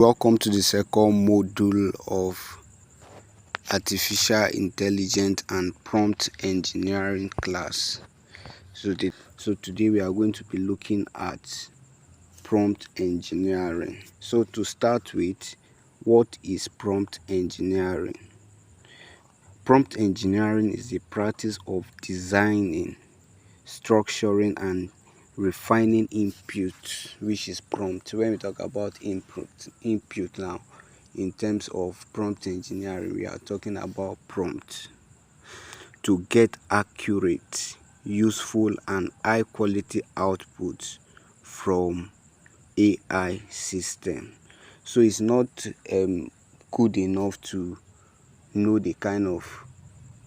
Welcome to the second module of Artificial Intelligence and Prompt Engineering class. So today we are going to be looking at prompt engineering. So to start with, what is prompt engineering? Prompt engineering is the practice of designing, structuring and refining input, which is prompt. When we talk about input now, in terms of prompt engineering, we are talking about prompt to get accurate, useful and high quality outputs from AI system. So it's not good enough to know the kind of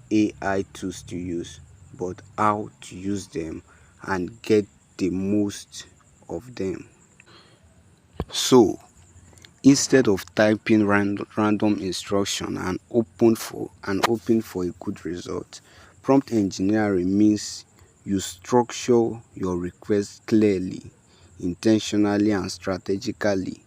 AI tools to use, but how to use them and get the most of them. So instead of typing random instruction and hoping for a good result, prompt engineering means you structure your request clearly, intentionally and strategically,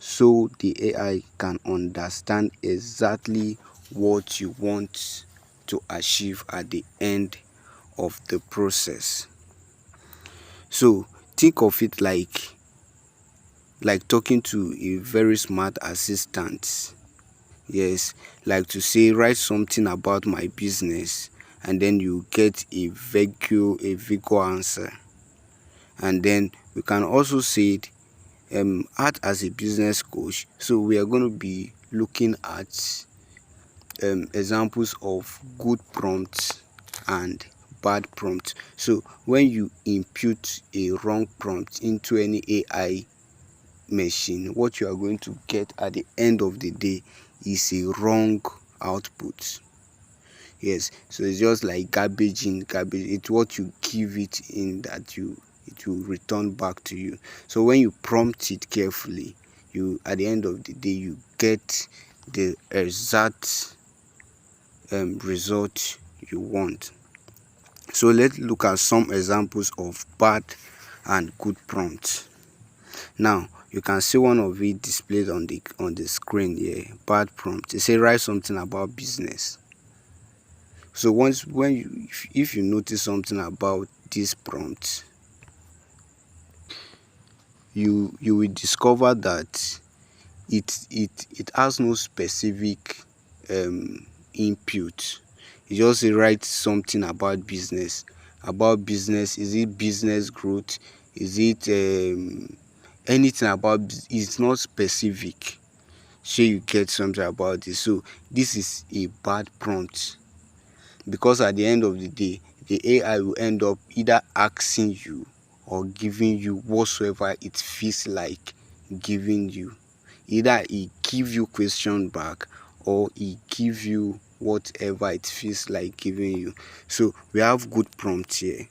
so the AI can understand exactly what you want to achieve at the end of the process. So think of it like talking to a very smart assistant. Yes, like to say write something about my business, and then you get a vague answer. And then we can also say it, act as a business coach. So we are going to be looking at examples of good prompts and bad prompts. So when you input a wrong prompt into any AI machine, what you are going to get at the end of the day is a wrong output. Yes, so it's just like garbage in, garbage. It's what you give it in that it will return back to you. So when you prompt it carefully, you at the end of the day you get the exact result you want. So let's look at some examples of bad and good prompts. Now you can see one of it displayed on the screen here. Bad prompt. It say write something about business. So if you notice something about this prompt, you will discover that it has no specific input. You just say write something about business. About business, is it business growth? Is it anything about? It's not specific. So you get something about this. So this is a bad prompt, because at the end of the day the AI will end up either asking you or giving you whatsoever it feels like giving you. Either it give you question back or it give you whatever it feels like giving you. So we have good prompts here.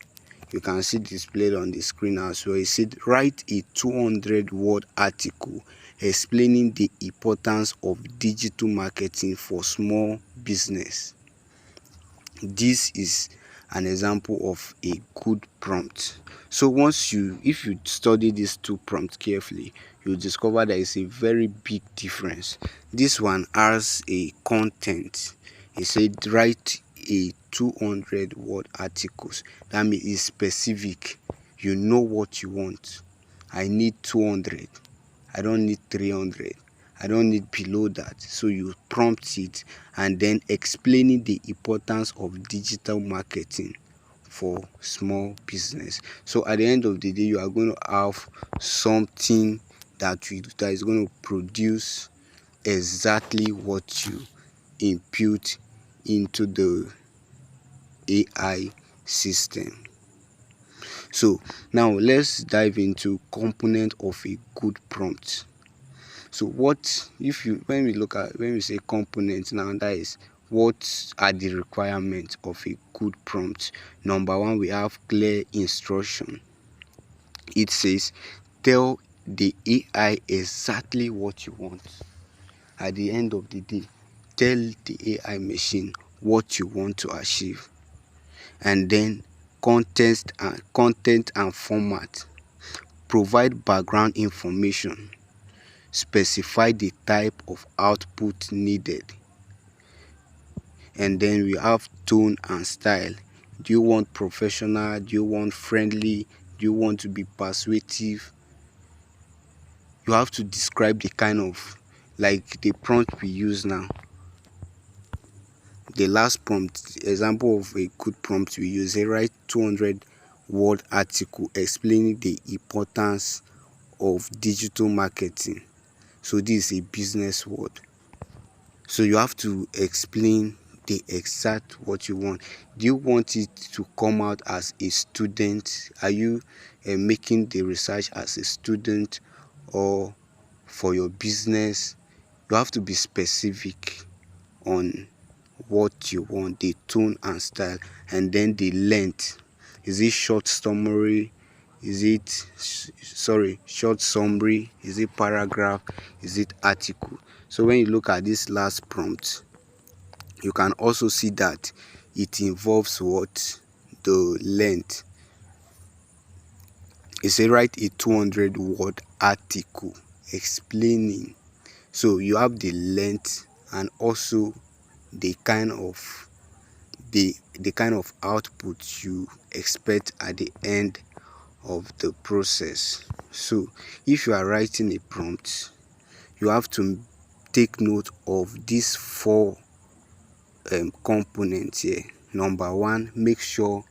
You can see displayed on the screen as well. It said write a 200-word article explaining the importance of digital marketing for small business. This is an example of a good prompt. So if you study these two prompts carefully, you'll discover there is a very big difference. This one has a content. It said write a 200-word articles. That means it's specific. You know what you want. I need 200. I don't need 300. I don't need below that. So you prompt it and then explaining the importance of digital marketing for small business. So at the end of the day, you are going to have something that is going to produce exactly what you input into the AI system. So now let's dive into component of a good prompt. So when we say components now, that is what are the requirements of a good prompt. Number one, we have clear instruction. It says tell the AI exactly what you want. At the end of the day, tell the AI machine what you want to achieve. And then content and format. Provide background information. specify the type of output needed. And then we have tone and style. Do you want professional? Do you want friendly? Do you want to be persuasive? You have to describe the kind of, like the prompt we use now. The last prompt, example of a good prompt we use, a write 200-word article explaining the importance of digital marketing. So this is a business word. So you have to explain the exact what you want. Do you want it to come out as a student? Are you making the research as a student or for your business? You have to be specific on what you want, the tone and style, and then the length. Is it short summary? Is it short summary? Is it paragraph? Is it article? So when you look at this last prompt, you can also see that it involves what? The length. It says write a 200-word article explaining. So you have the length and also the kind of output you expect at the end of the process. So if you are writing a prompt, you have to take note of these four components here. Number one, make sure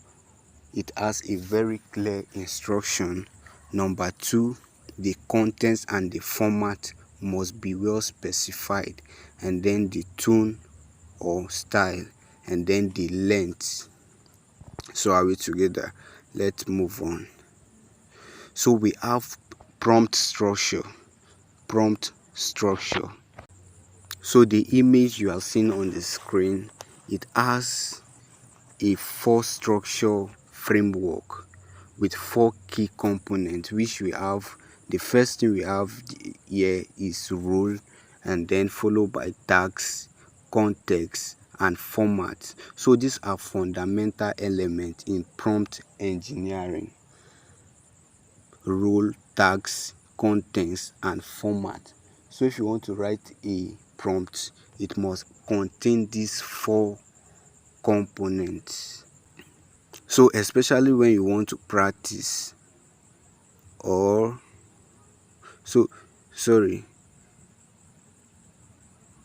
it has a very clear instruction. Number two, the contents and the format must be well specified, and then the tone or style, and then the length. So are we together? Let's move on. So we have prompt structure. So the image you are seeing on the screen, it has a 4-structure framework with 4 key components, which we have. The first thing we have here is role, and then followed by tags, context, and format. So these are fundamental elements in prompt engineering: role, tags, contents, and format. So if you want to write a prompt, it must contain these 4 components. So especially when you want to practice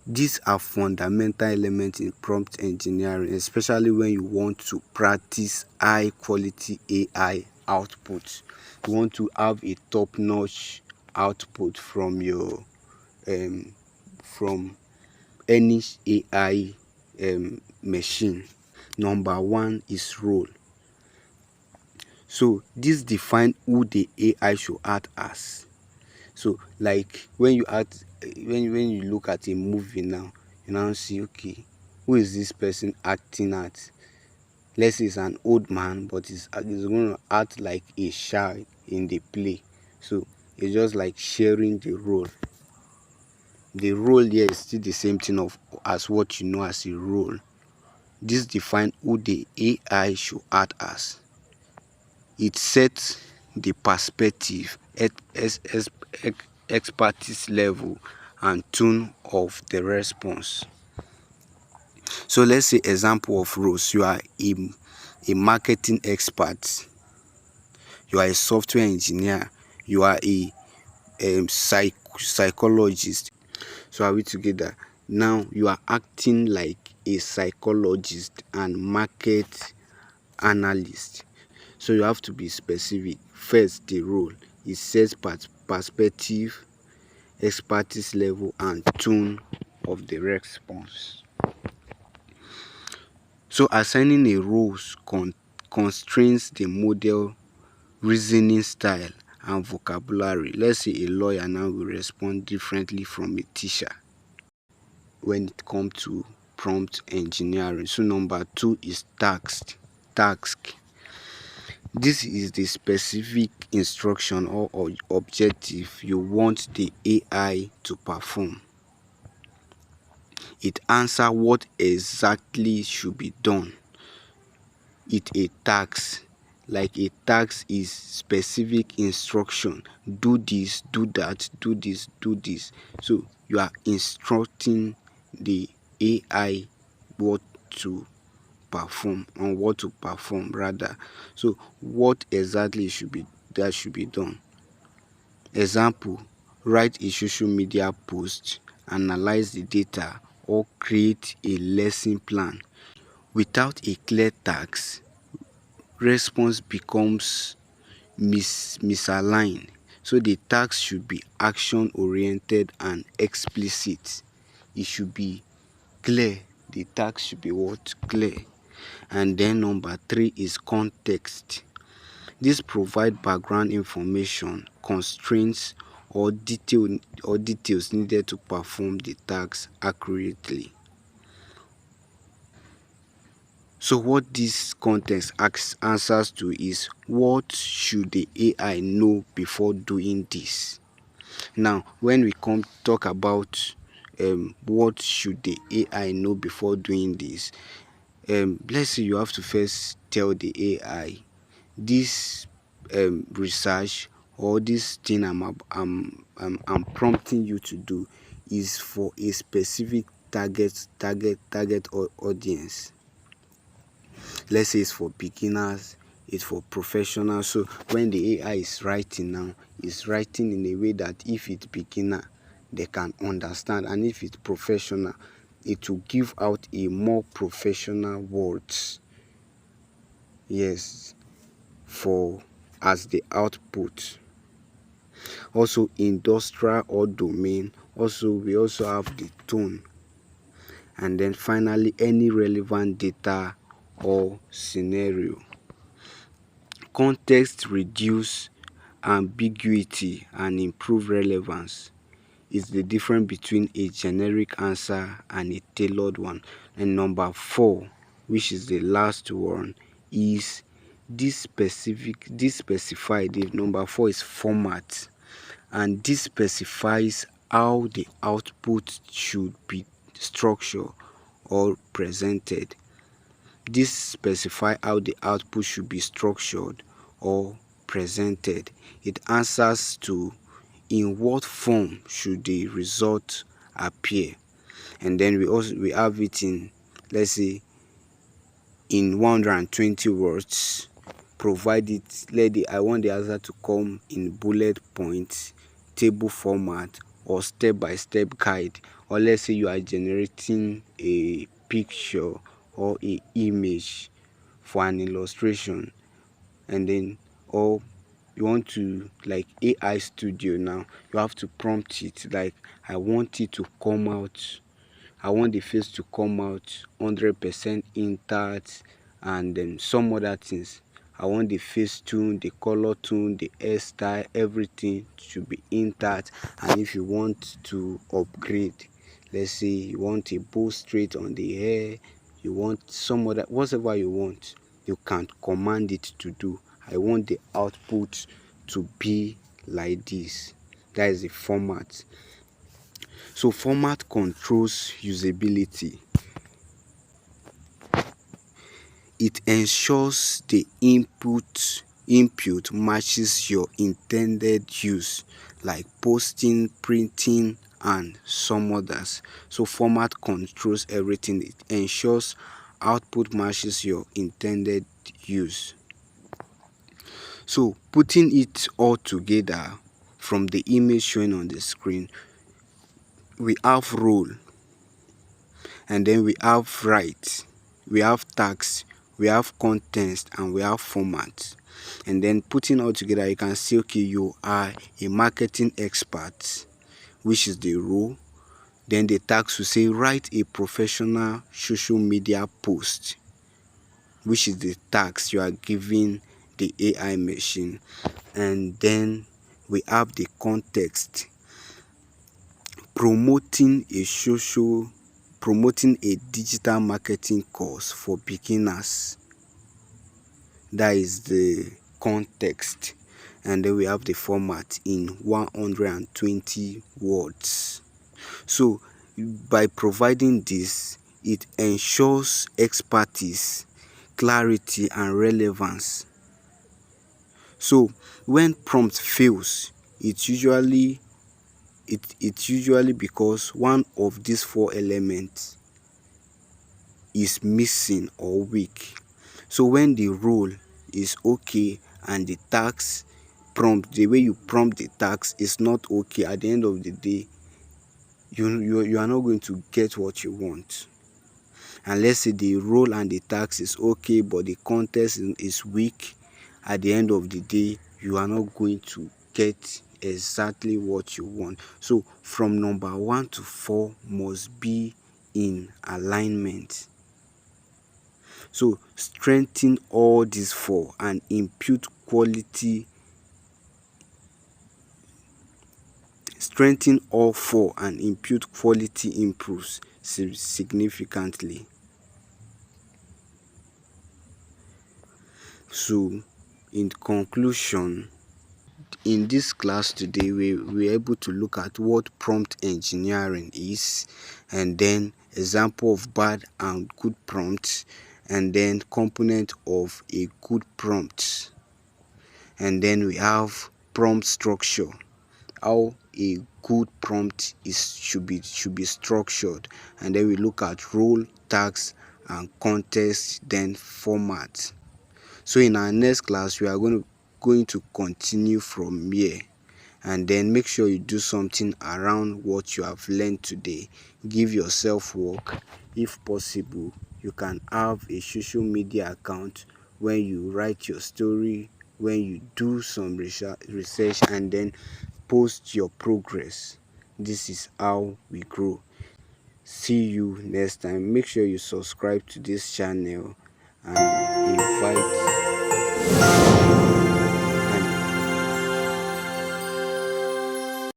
these are fundamental elements in prompt engineering, especially when you want to practice high quality AI output. You want to have a top-notch output from your from any AI machine. Number one is role. So this define who the AI should act as. So like when you look at a movie now, you now see, okay, who is this person acting at? Let's say it's an old man, but he's going to act like a child in the play. So it's just like sharing the role. The role here is still the same thing as what you know as a role. This define who the AI should act as. It sets the perspective, expertise level, and tone of the response. So let's say example of roles. You are a marketing expert. You are a software engineer. You are a psychologist. So are we together? Now you are acting like a psychologist and market analyst. So you have to be specific. First, the role. It sets perspective, expertise level, and tone of the response. So assigning a role constrains the model reasoning style and vocabulary. Let's say a lawyer now will respond differently from a teacher when it comes to prompt engineering. So number two is task. This is the specific instruction or objective you want the AI to perform. It answers what exactly should be done. It's a task like a task is specific instruction: do this, do that, do this, do this. So you are instructing the AI what to perform, on what to perform rather. So what exactly should be done. Example: write a social media post, analyze the data, or create a lesson plan. Without a clear task, response becomes misaligned. So the task should be action oriented and explicit. It should be clear. The task should be what? Clear. And then number 3 is context. This provide background information, constraints, or details needed to perform the task accurately. So what this context answers to is, what should the AI know before doing this? Now, when we come talk about what should the AI know before doing this, let's say you have to first tell the AI this research or this thing I'm prompting you to do is for a specific target audience. Let's say it's for beginners, it's for professionals. So when the AI is writing now, it's writing in a way that if it's beginner, they can understand, and if it's professional, it will give out a more professional words. Yes, for as the output. Also industrial or domain. Also, we also have the tone. And then finally, any relevant data or scenario. Context reduce ambiguity and improve relevance. Is the difference between a generic answer and a tailored one. And number 4, which is the last one, is this specified. The number 4 is format, and this specifies how the output should be structured or presented. This specifies how the output should be structured or presented. It answers to in what form should the result appear. And then we have it in, let's say, in 120 words. Provide it. I want the answer to come in bullet points, table format, or step-by-step guide. Or let's say you are generating a picture or a image for an illustration, and then, or you want to, like AI Studio now, you have to prompt it like, I want it to come out, I want the face to come out 100% intact, and then some other things. I want the face tone, the color tone, the hairstyle, everything should be intact. And if you want to upgrade, let's say you want a bow straight on the hair, you want some other, whatever you want, you can command it to do. I want the output to be like this. That is the format. So format controls usability. It ensures the input matches your intended use, like posting, printing, and some others. So format controls everything. It ensures output matches your intended use. So putting it all together from the image showing on the screen, we have role, and then we have right, we have tags, we have context, and we have format. And then putting all together, you can say, okay, you are a marketing expert, which is the role. Then the tags will say, write a professional social media post, which is the tags you are giving the AI machine. And then we have the context, promoting a digital marketing course for beginners. That is the context. And then we have the format in 120 words. So by providing this, it ensures expertise, clarity, and relevance. So when prompt fails, it's usually because one of these four elements is missing or weak. So when the role is okay and the task prompt, the way you prompt the task is not okay, at the end of the day, you are not going to get what you want. And let's say the role and the task is okay, but the context is weak, at the end of the day, you are not going to get exactly what you want. So from number 1 to 4 must be in alignment. So strengthen all these four and impute quality. Strengthen all four and impute quality improves significantly. So in conclusion, in this class today, we were able to look at what prompt engineering is, and then example of bad and good prompts, and then component of a good prompt, and then we have prompt structure, how a good prompt should be structured, and then we look at role, tags, and context, then format. So in our next class, we are going to continue from here, and then make sure you do something around what you have learned today. Give yourself work. If possible, you can have a social media account when you write your story, when you do some research, and then post your progress. This is how we grow. See you next time. Make sure you subscribe to this channel and invite